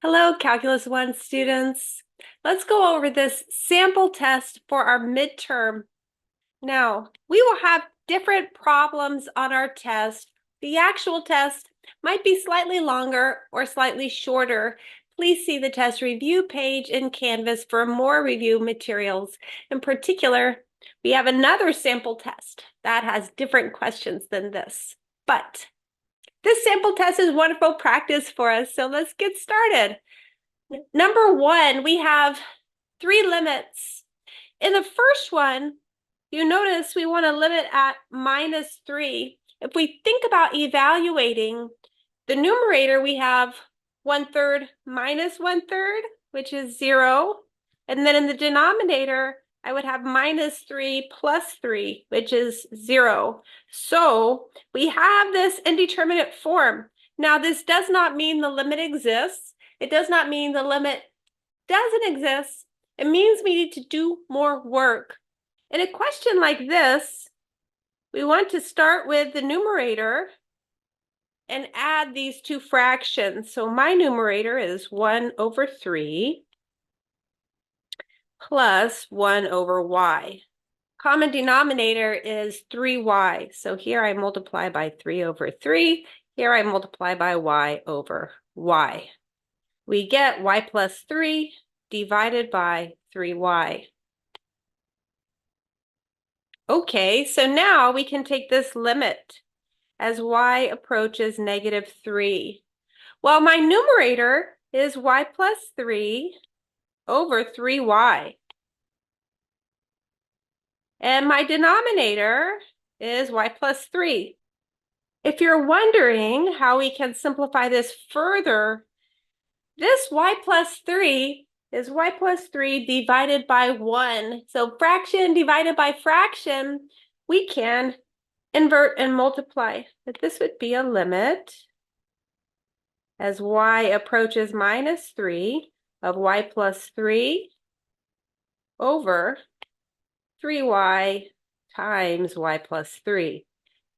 Hello, Calculus 1 students. Let's go over this sample test for our midterm. Now, we will have different problems on our test. The actual test might be slightly longer or slightly shorter. Please see the test review page in Canvas for more review materials. In particular, we have another sample test that has different questions than this. But this sample test is wonderful practice for us, so let's get started. Number one, we have three limits. In the first one, you notice we want to limit at -3. If we think about evaluating the numerator, we have 1/3 minus 1/3, which is 0. And then in the denominator, I would have -3 plus 3, which is 0. So we have this indeterminate form. Now, this does not mean the limit exists. It does not mean the limit doesn't exist. It means we need to do more work. In a question like this, we want to start with the numerator and add these two fractions. So my numerator is 1/3 plus 1/y. Common denominator is 3y. So here I multiply by 3/3. Here I multiply by y/y. We get y plus 3 divided by 3y. Okay, so now we can take this limit as y approaches -3. Well, my numerator is y plus 3 over 3y. And my denominator is y plus 3. If you're wondering how we can simplify this further, this y plus 3 is y plus 3 divided by 1. So fraction divided by fraction, we can invert and multiply. But this would be a limit as y approaches -3 of y plus 3 over 3y times y plus 3.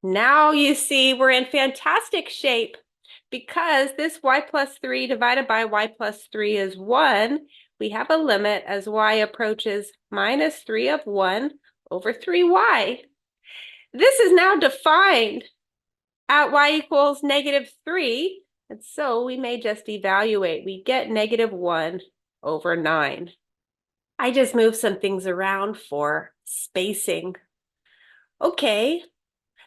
Now you see we're in fantastic shape because this y plus 3 divided by y plus 3 is 1. We have a limit as y approaches -3 of 1 over 3y. This is now defined at y equals -3, and so we may just evaluate. We get -1/9. I just moved some things around for spacing. Okay,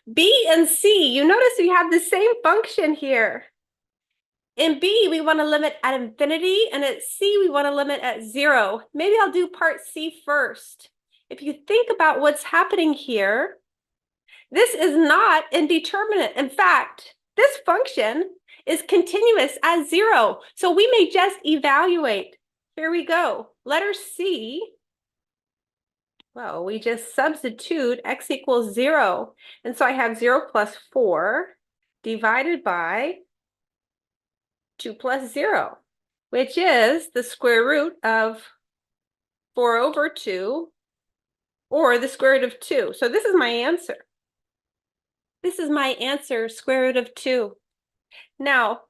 B and C, you notice we have the same function here. In B, we want to limit at infinity, and at C, we want to limit at 0. Maybe I'll do part C first. If you think about what's happening here, this is not indeterminate. In fact, this function is continuous at 0. So we may just evaluate. Here we go. Letter C. Well, we just substitute x equals 0. And so I have 0 plus 4 divided by 2 plus 0, which is the square root of 4/2 or the square root of 2. So this is my answer. This is my answer, square root of 2. Now,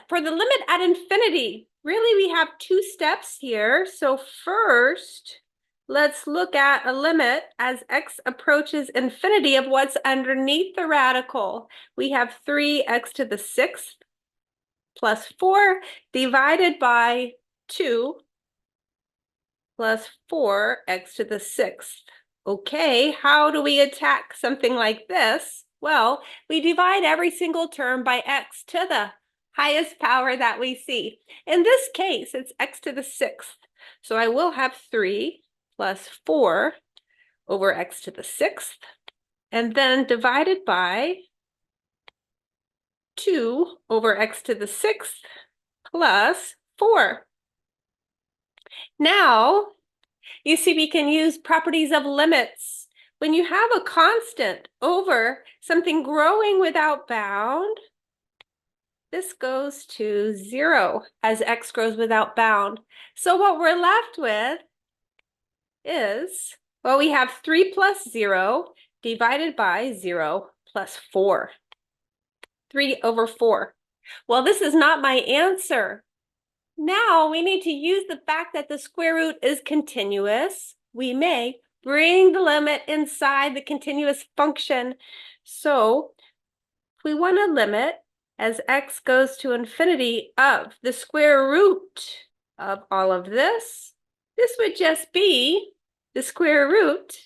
for the limit at infinity, really we have two steps here. So first, let's look at a limit as x approaches infinity of what's underneath the radical. We have 3x to the 6th plus 4 divided by 2 plus 4x to the 6th. Okay, how do we attack something like this? Well, we divide every single term by x to the highest power that we see. In this case, it's x to the 6th. So I will have 3 plus 4 over x to the 6th, and then divided by 2 over x to the 6th plus 4. Now, you see we can use properties of limits. When you have a constant over something growing without bound, this goes to 0 as x grows without bound. So what we're left with is, well, we have 3 plus 0 divided by 0 plus 4. 3/4. Well, this is not my answer. Now we need to use the fact that the square root is continuous. We may bring the limit inside the continuous function. So if we want to limit as x goes to infinity of the square root of all of this, this would just be the square root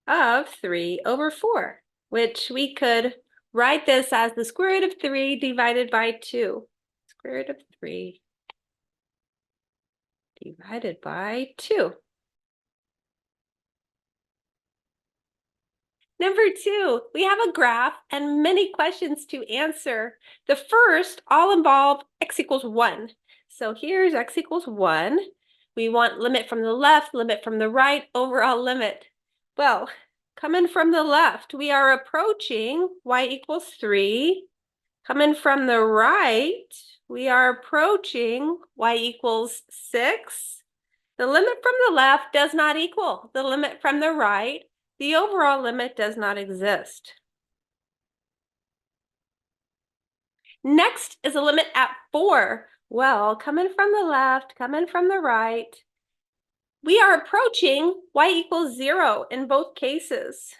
of 3/4, which we could write this as the square root of 3 divided by 2. Square root of 3 divided by 2. Number 2, we have a graph and many questions to answer. The first all involve x equals 1. So here's x equals 1. We want limit from the left, limit from the right, overall limit. Well, coming from the left, we are approaching y equals 3. Coming from the right, we are approaching y equals 6. The limit from the left does not equal the limit from the right. The overall limit does not exist. Next is a limit at 4. Well, coming from the left, coming from the right, we are approaching y equals 0 in both cases.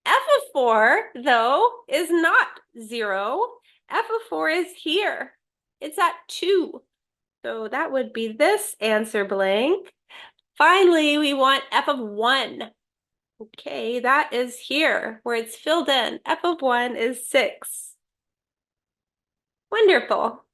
F of 4, though, is not 0. F of 4 is here. It's at 2. So that would be this answer blank. Finally, we want f of 1. Okay, that is here where it's filled in. F of 1 is 6. Wonderful.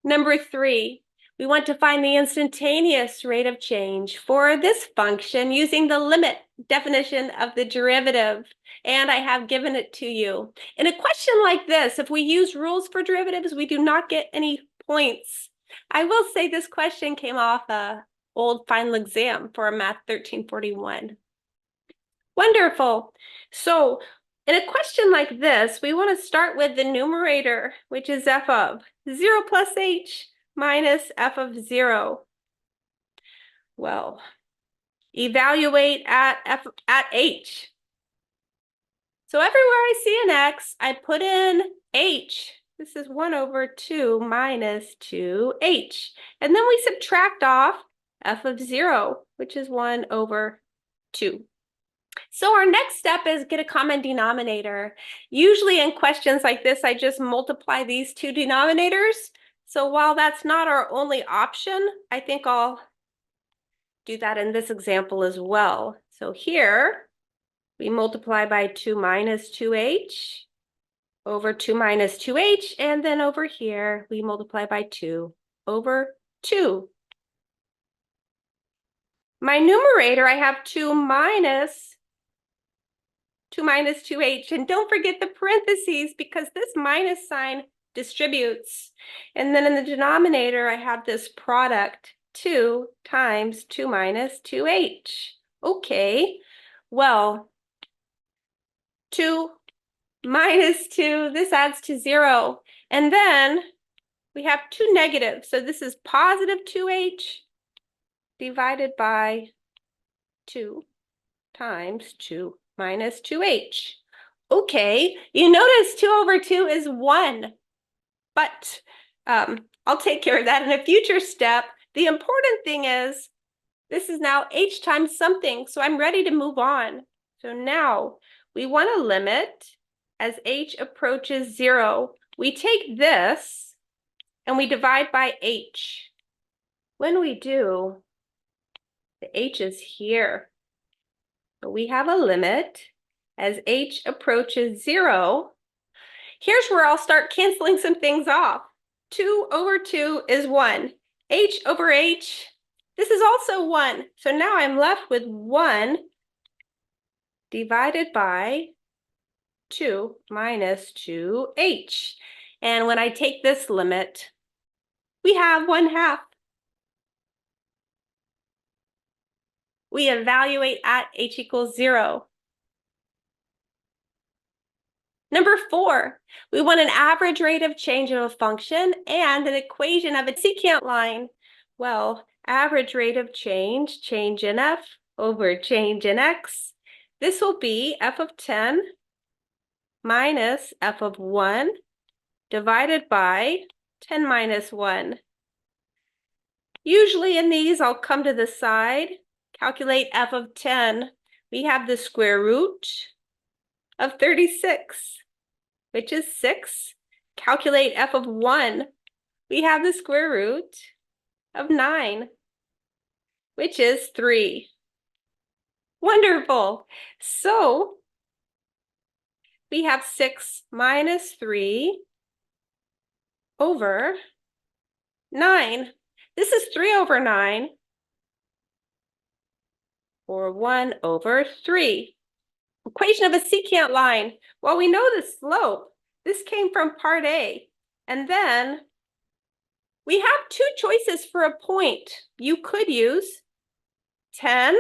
Number 3, we want to find the instantaneous rate of change for this function using the limit definition of the derivative. And I have given it to you. In a question like this, if we use rules for derivatives, we do not get any points. I will say this question came off a old final exam for a Math 1341. Wonderful. So in a question like this, we want to start with the numerator, which is f of 0 plus h minus f of 0. Well, evaluate at h. So everywhere I see an x, I put in h. This is 1/2 minus 2h. And then we subtract off f of 0, which is 1/2. So our next step is get a common denominator. Usually in questions like this, I just multiply these two denominators. So while that's not our only option, I think I'll do that in this example as well. So here, we multiply by 2 minus 2h over 2 minus 2h, and then over here, we multiply by 2 over 2. My numerator, I have 2 minus 2h, and don't forget the parentheses because this minus sign distributes. And then in the denominator, I have this product, 2 times 2 minus 2h. Okay, well, 2 minus 2, this adds to 0. And then we have two negatives, so this is positive 2h divided by 2 times 2 minus 2h. Okay, you notice 2/2 is 1, but I'll take care of that in a future step. The important thing is this is now h times something, so I'm ready to move on. So now we want to limit as h approaches 0. We take this and we divide by h. When we do, the h is here. So we have a limit as h approaches 0. Here's where I'll start canceling some things off. 2/2 is 1. H over h, this is also 1. So now I'm left with 1 divided by 2 minus 2h. And when I take this limit, we have 1/2. We evaluate at h equals 0. Number 4, we want an average rate of change of a function and an equation of a secant line. Well, average rate of change in f over change in x. This will be f of 10 minus f of 1 divided by 10 minus 1. Usually in these, I'll come to the side, calculate f of 10. We have the square root of 36, which is 6. Calculate f of 1. We have the square root of 9, which is 3. Wonderful. So we have 6 minus 3 over 9. This is 3 over 9, or 1 over 3. Equation of a secant line. Well, we know the slope. This came from part A. And then we have two choices for a point. You could use 10,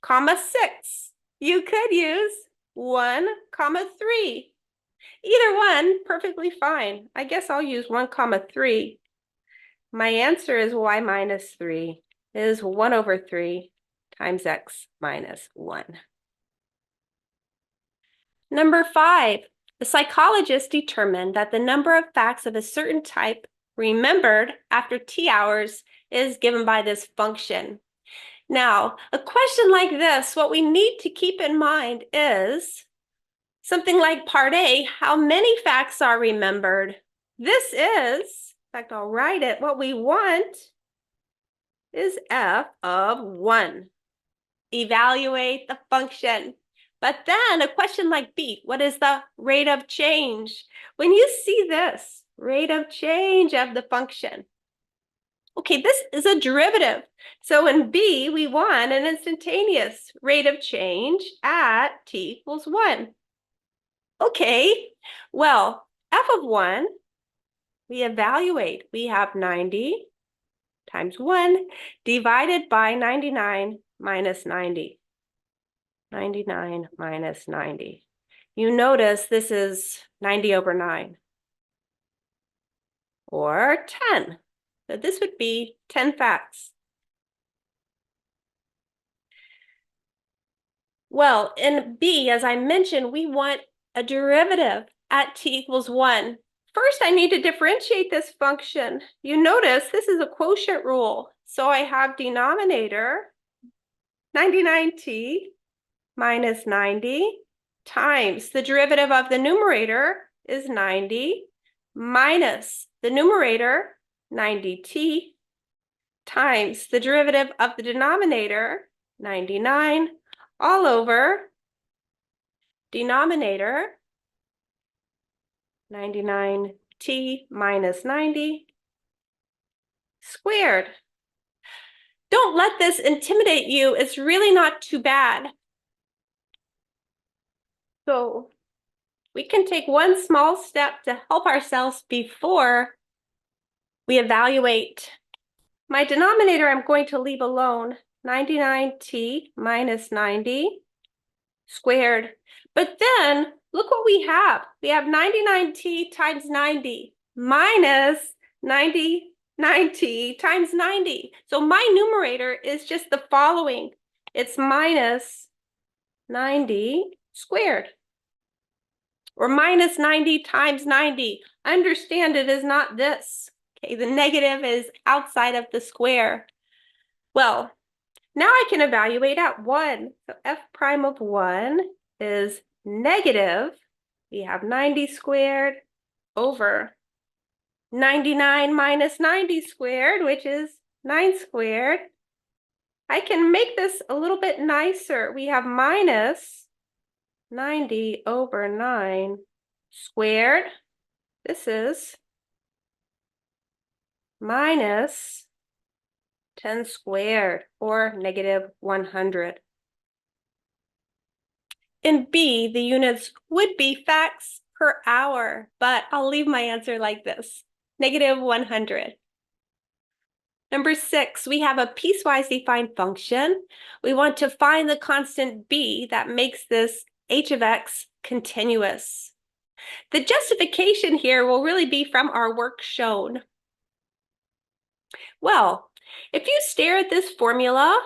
6. You could use 1, 3. Either one, perfectly fine. I guess I'll use 1, 3. My answer is y minus 3 is 1 over 3 times x minus 1. Number 5, the psychologist determined that the number of facts of a certain type remembered after t hours is given by this function. Now, a question like this, what we need to keep in mind is something like part A, how many facts are remembered? This is, in fact, I'll write it, what we want is f of 1. Evaluate the function. But then a question like B, what is the rate of change? When you see this, rate of change of the function, okay, this is a derivative. So in B, we want an instantaneous rate of change at t equals 1. Okay, well, f of 1, we evaluate. We have 90 times 1 divided by 99 minus 90. 99 minus 90. You notice this is 90 over 9, or 10. So this would be 10 facts. Well, in B, as I mentioned, we want a derivative at t equals 1. First, I need to differentiate this function. You notice this is a quotient rule. So I have denominator 99t minus 90 times the derivative of the numerator is 90 minus the numerator 90t times the derivative of the denominator 99 all over denominator 99t minus 90 squared. Don't let this intimidate you. It's really not too bad. So we can take one small step to help ourselves before we evaluate. My denominator I'm going to leave alone, 99t minus 90 squared. But then look what we have. We have 99t times 90 minus 99t times 90. So my numerator is just the following. It's minus 90 squared, or minus 90 times 90. Understand it is not this. Okay, the negative is outside of the square. Well, now I can evaluate at 1. So f prime of 1 is negative. We have 90 squared over 99 minus 90 squared, which is 9 squared. I can make this a little bit nicer. We have minus 90 over 9 squared. This is minus 10 squared, or negative 100. In B, the units would be facts per hour, but I'll leave my answer like this, negative 100. Number 6, we have a piecewise defined function. We want to find the constant b that makes this h of x continuous. The justification here will really be from our work shown. Well, if you stare at this formula,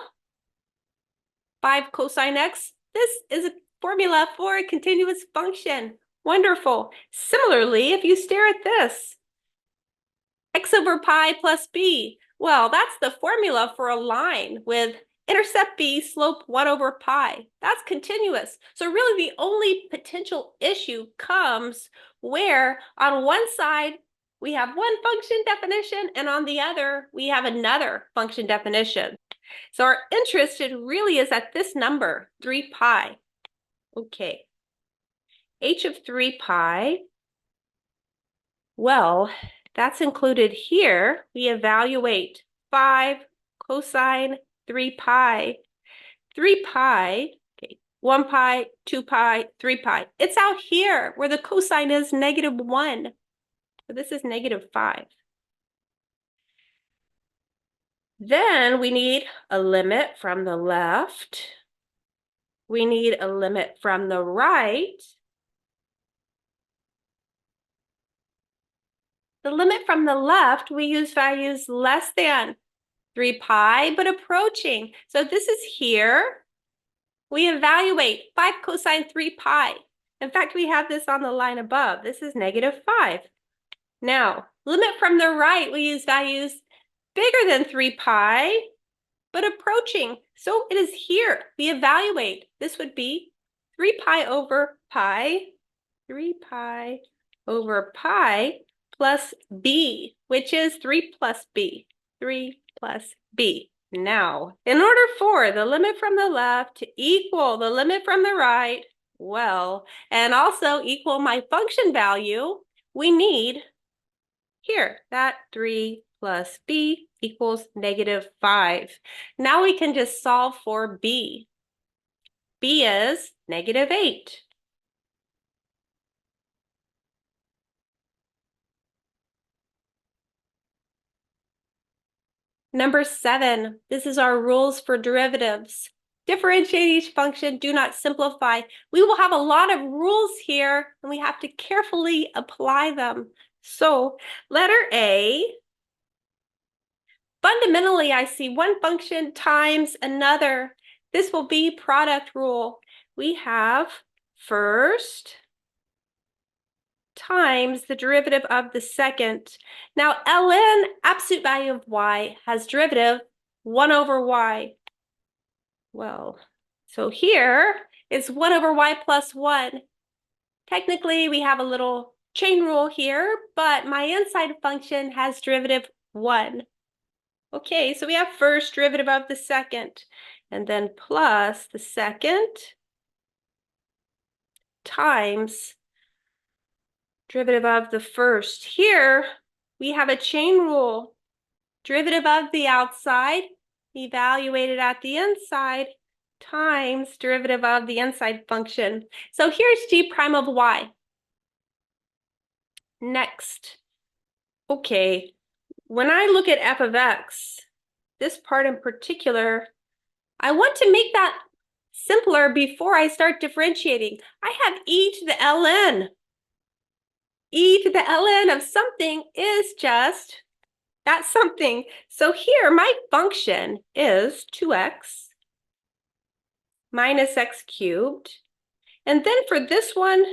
5 cosine x, this is a formula for a continuous function. Wonderful. Similarly, if you stare at this, x x over pi plus b. Well, that's the formula for a line with intercept b, slope 1 over pi. That's continuous. So really the only potential issue comes where on one side we have one function definition and on the other we have another function definition. So our interest really is at this number, 3 pi. Okay. H of 3 pi, well, that's included here. We evaluate 5 cosine 3 pi. 3 pi, okay, 1 pi, 2 pi, 3 pi. It's out here where the cosine is -1. So this is -5. Then we need a limit from the left. We need a limit from the right. The limit from the left, we use values less than 3 pi, but approaching. So this is here. We evaluate 5 cosine 3 pi. In fact, we have this on the line above. This is -5. Now, limit from the right, we use values bigger than 3 pi, but approaching. So it is here. We evaluate. This would be 3 pi over pi, 3 pi over pi plus b, which is 3 plus b, 3 plus b. Now, in order for the limit from the left to equal the limit from the right, well, and also equal my function value, we need here that 3 plus b equals -5. Now we can just solve for b. b is -8. Number 7, this is our rules for derivatives. Differentiate each function, do not simplify. We will have a lot of rules here, and we have to carefully apply them. So, letter A, fundamentally, I see one function times another. This will be product rule. We have first times the derivative of the second. Now, ln, absolute value of y, has derivative 1 over y. Well, so here is 1 over y plus 1. Technically, we have a little chain rule here, but my inside function has derivative 1. Okay, so we have first derivative of the second, and then plus the second times derivative of the first. Here, we have a chain rule. Derivative of the outside, evaluated at the inside, times derivative of the inside function. So here's g prime of y. Next. Okay, when I look at f of x, this part in particular, I want to make that simpler before I start differentiating. I have e to the ln. E to the ln of something is just that something. So here, my function is 2x minus x cubed. And then for this one,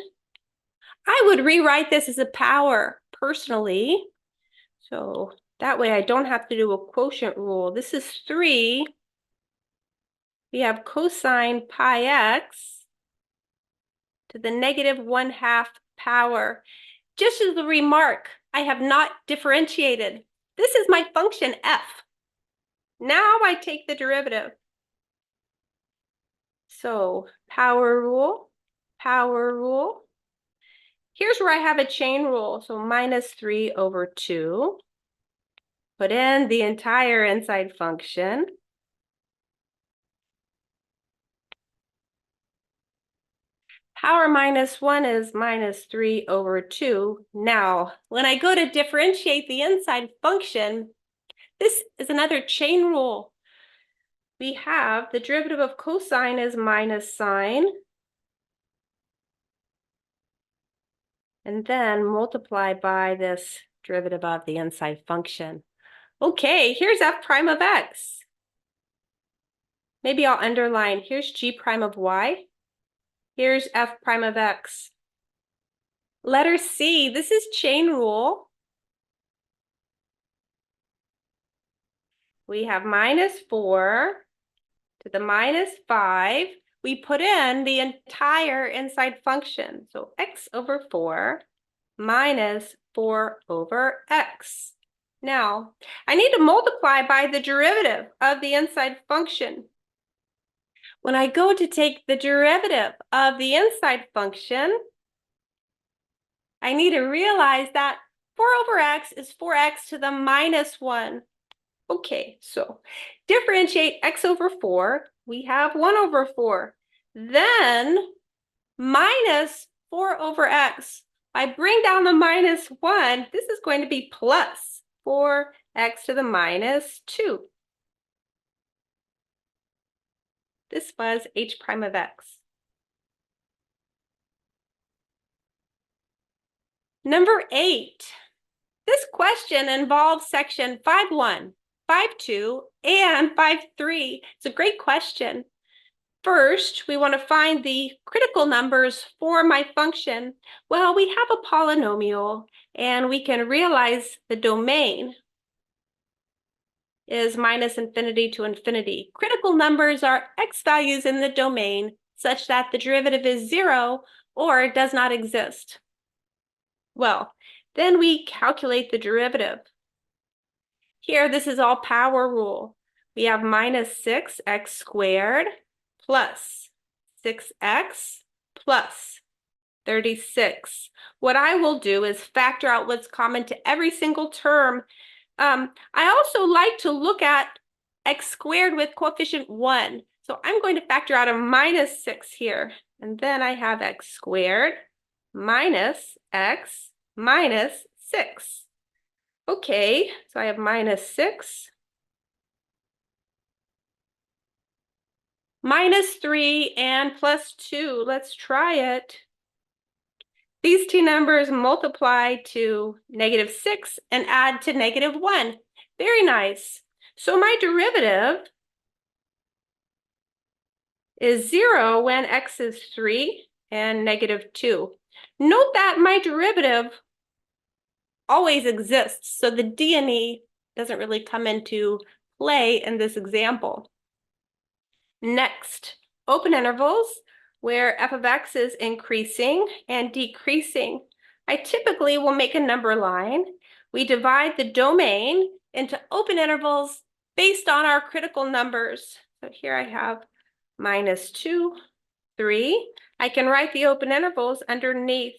I would rewrite this as a power personally. So that way I don't have to do a quotient rule. This is 3. We have cosine pi x to the -1/2 power. Just as a remark, I have not differentiated. This is my function f. Now I take the derivative. So power rule, power rule. Here's where I have a chain rule. So -3 over 2. Put in the entire inside function. Power -1 is -3 over 2. Now, when I go to differentiate the inside function, this is another chain rule. We have the derivative of cosine is minus sine. And then multiply by this derivative of the inside function. Okay, here's f prime of x. Maybe I'll underline, here's g prime of y. Here's f prime of x. Letter C, this is chain rule. we have minus 4 to the minus 5. We put in the entire inside function. So x over 4 minus 4 over x. Now, I need to multiply by the derivative of the inside function. When I go to take the derivative of the inside function, I need to realize that 4 over x is 4x to the minus 1. Okay, so differentiate x over 4. We have 1 over 4. Then minus 4 over x. I bring down the minus 1. This is going to be plus 4x to the minus 2. This was h prime of x. Number 8. This question involves section 5.1, 5.2, and 5.3. It's a great question. First, we want to find the critical numbers for my function. Well, we have a polynomial, and we can realize the domain is minus infinity to infinity. Critical numbers are x values in the domain such that the derivative is 0 or does not exist. Well, then we calculate the derivative. Here, this is all power rule. We have minus 6x squared plus 6x plus 36. What I will do is factor out what's common to every single term. I also like to look at x squared with coefficient 1. So I'm going to factor out a minus 6 here. And then I have x squared minus x minus 6. Okay, so I have minus 6 minus 3 and plus 2. Let's try it. These two numbers multiply to negative 6 and add to negative 1. Very nice. So my derivative is 0 when x is 3 and negative 2. Note that my derivative always exists, so the D and E doesn't really come into play in this example. Next, open intervals where f of x is increasing and decreasing. I typically will make a number line. We divide the domain into open intervals based on our critical numbers. So here I have minus 2, 3. I can write the open intervals underneath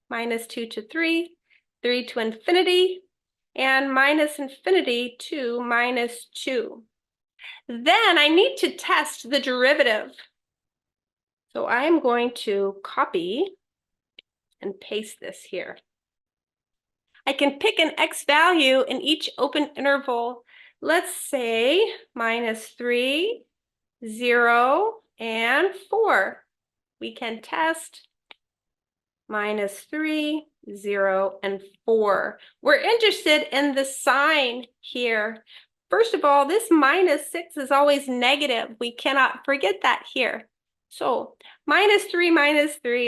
minus 2 to 3, 3 to infinity, and minus infinity to minus 2. Then I need to test the derivative. So I'm going to copy and paste this here. I can pick an x value in each open interval. Let's say minus 3, 0, and 4. We can test minus 3, 0, and 4. We're interested in the sign here. First of all, this minus 6 is always negative. We cannot forget that here. So minus 3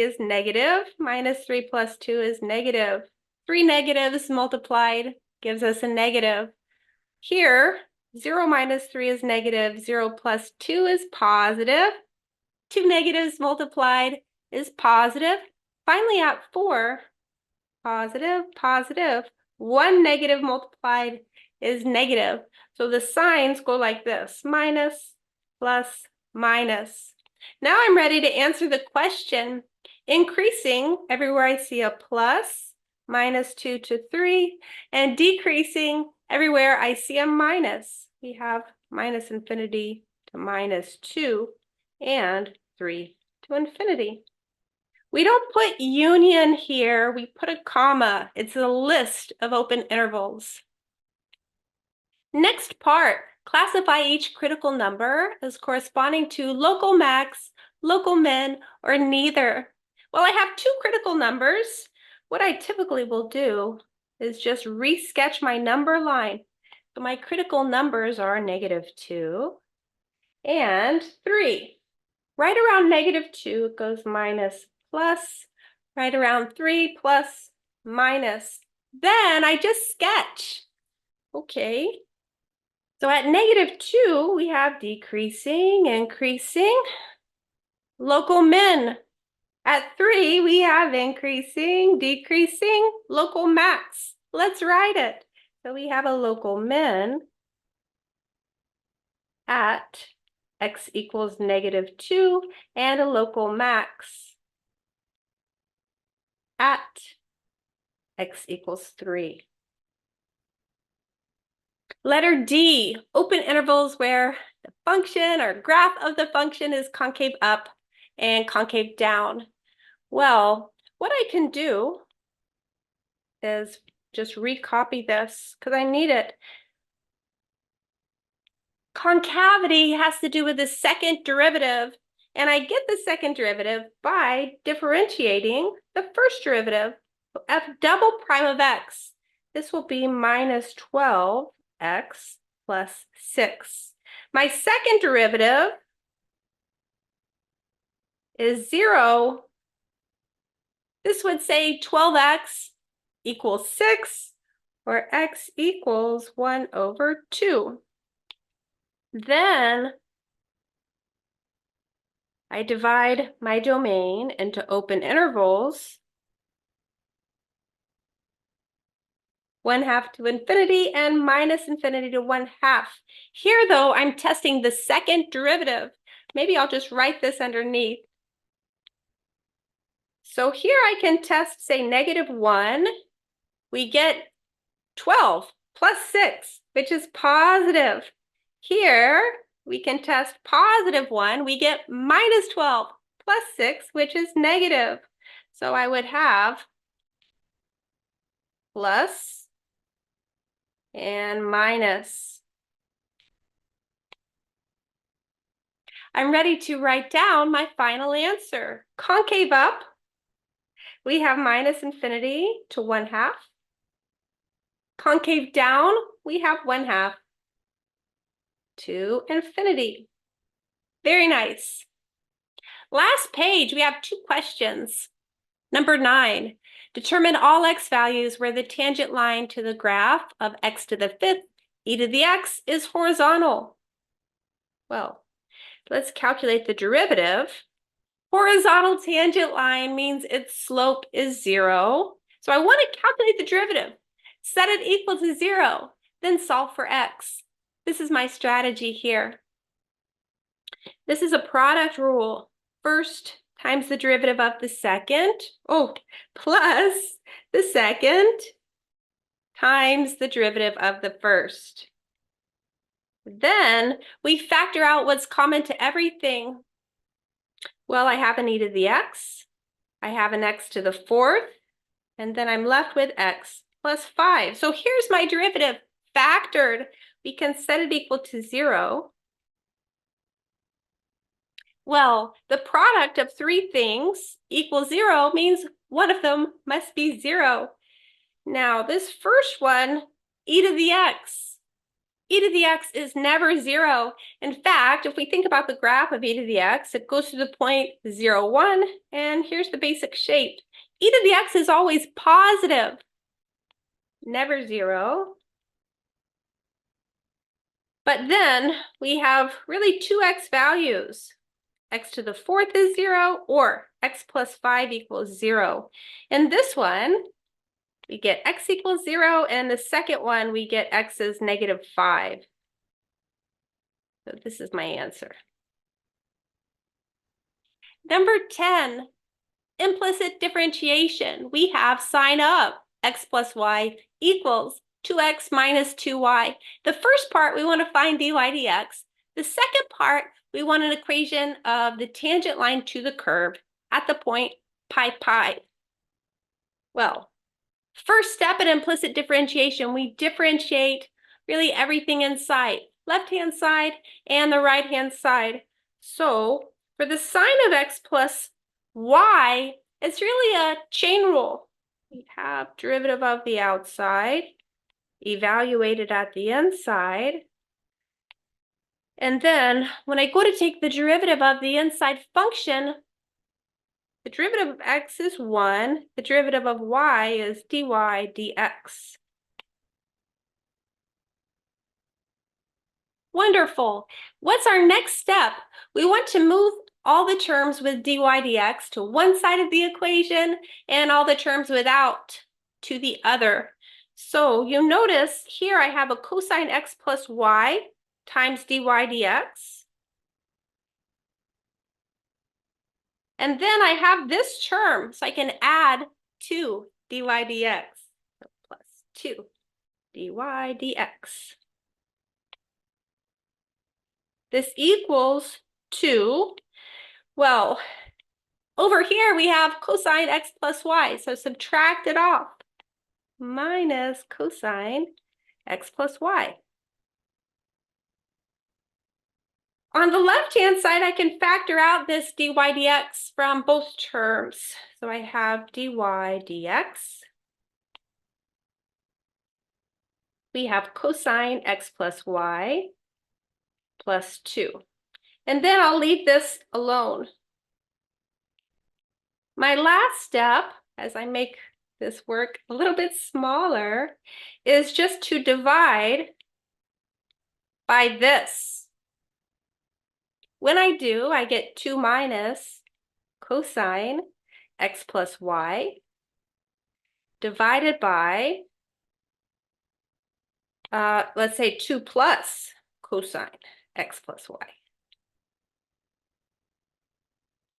is negative. Minus 3 plus 2 is negative. 3 negatives multiplied gives us a negative. Here, 0 minus 3 is negative. 0 plus 2 is positive. 2 negatives multiplied is positive. Finally, at 4, positive, positive. 1 negative multiplied is negative. So the signs go like this: minus, plus, minus. Now I'm ready to answer the question. Increasing everywhere I see a plus, minus 2 to 3, and decreasing everywhere I see a minus. We have minus infinity to minus 2 and 3 to infinity. We don't put union here, we put a comma. It's a list of open intervals. Next part, classify each critical number as corresponding to local max, local min, or neither. Well, I have two critical numbers. What I typically will do is just re-sketch my number line. So my critical numbers are negative 2 and 3. Right around negative 2, it goes minus, plus. Right around 3, plus, minus. Then I just sketch. Okay. So at -2, we have decreasing, increasing, local min. At 3, we have increasing, decreasing, local max. Let's write it. So we have a local min at x equals -2 and a local max at x equals 3. Letter D, open intervals where the function or graph of the function is concave up and concave down. Well, what I can do is just recopy this because I need it. Concavity has to do with the second derivative, and I get the second derivative by differentiating the first derivative, f double prime of x. This will be minus 12x plus 6. My second derivative is 0. This would say 12x equals 6, or x equals 1/2. Then I divide my domain into open intervals, 1/2 to infinity and minus infinity to 1/2. Here, though, I'm testing the second derivative. Maybe I'll just write this underneath. So here I can test, say, -1. We get 12 plus 6, which is positive. Here, we can test +1. We get -12 plus 6, which is negative. So I would have plus and minus. I'm ready to write down my final answer. Concave up, we have minus infinity to 1/2. Concave down, we have 1/2 to infinity. Very nice. Last page, we have 2 questions. Number 9, determine all x values where the tangent line to the graph of x to the 5th e to the x is horizontal. Well, let's calculate the derivative. Horizontal tangent line means its slope is 0. So I want to calculate the derivative, set it equal to 0, then solve for x. This is my strategy here. This is a product rule. First times the derivative of the second, plus the second times the derivative of the first. Then we factor out what's common to everything. Well, I have an e to the x, I have an x to the 4th, and then I'm left with x plus 5. So here's my derivative factored. We can set it equal to 0. Well, the product of 3 things equals 0 means one of them must be 0. Now, this first one, e to the x. E to the x is never 0. In fact, if we think about the graph of e to the x, it goes to the point 0, 1, and here's the basic shape. E to the x is always positive, never 0. But then we have really 2 x values. X to the 4th is 0, or x plus 5 equals 0. In this one, we get x equals 0, and the second one, we get x is -5. So this is my answer. Number 10, implicit differentiation. We have sign up, x plus y equals 2x minus 2y. The first part, we want to find dy dx. The second part, we want an equation of the tangent line to the curve at the point pi pi. Well, first step in implicit differentiation, we differentiate really everything in sight, left-hand side and the right-hand side. So for the sign of x plus y, it's really a chain rule. We have derivative of the outside, evaluated at the inside. And then when I go to take the derivative of the inside function, the derivative of x is 1, the derivative of y is dy dx. Wonderful. What's our next step? We want to move all the terms with dy dx to one side of the equation and all the terms without to the other. So you'll notice here I have a cosine x plus y times dy dx. And then I have this term, so I can add 2 dy dx. So plus 2 dy dx. This equals 2. Well, over here we have cosine x plus y, so subtract it off. Minus cosine x plus y. On the left-hand side, I can factor out this dy dx from both terms. So I have dy dx. We have cosine x plus y plus 2. And then I'll leave this alone. My last step, as I make this work a little bit smaller, is just to divide by this. When I do, I get 2 minus cosine x plus y divided by, let's say 2 plus cosine x plus y.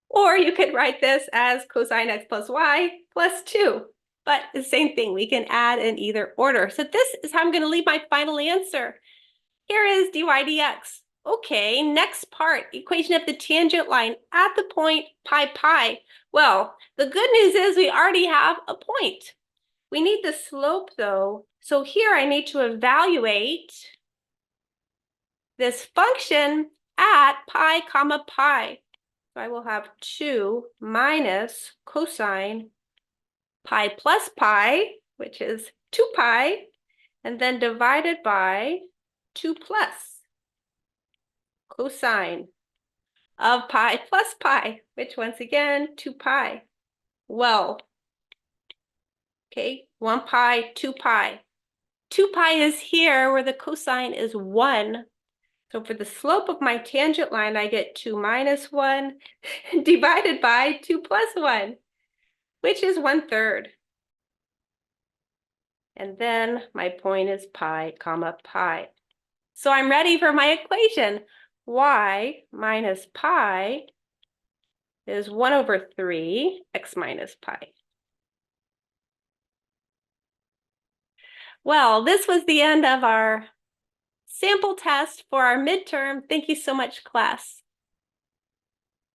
Or you could write this as cosine x plus y plus 2. But the same thing, we can add in either order. So this is how I'm going to leave my final answer. Here is dy dx. Okay, next part, equation of the tangent line at the point pi pi. Well, the good news is we already have a point. We need the slope though. So here I need to evaluate this function at pi comma pi. So I will have 2 minus cosine pi plus pi, which is 2 pi, and then divided by 2 plus cosine of pi plus pi, which once again, 2 pi. Well, okay, 1 pi, 2 pi. 2 pi is here where the cosine is 1. So for the slope of my tangent line, I get 2 minus 1 divided by 2 plus 1, which is 1/3. And then my point is pi comma pi. So I'm ready for my equation. Y minus pi is 1/3 x minus pi. Well, this was the end of our sample test for our midterm. Thank you so much, class.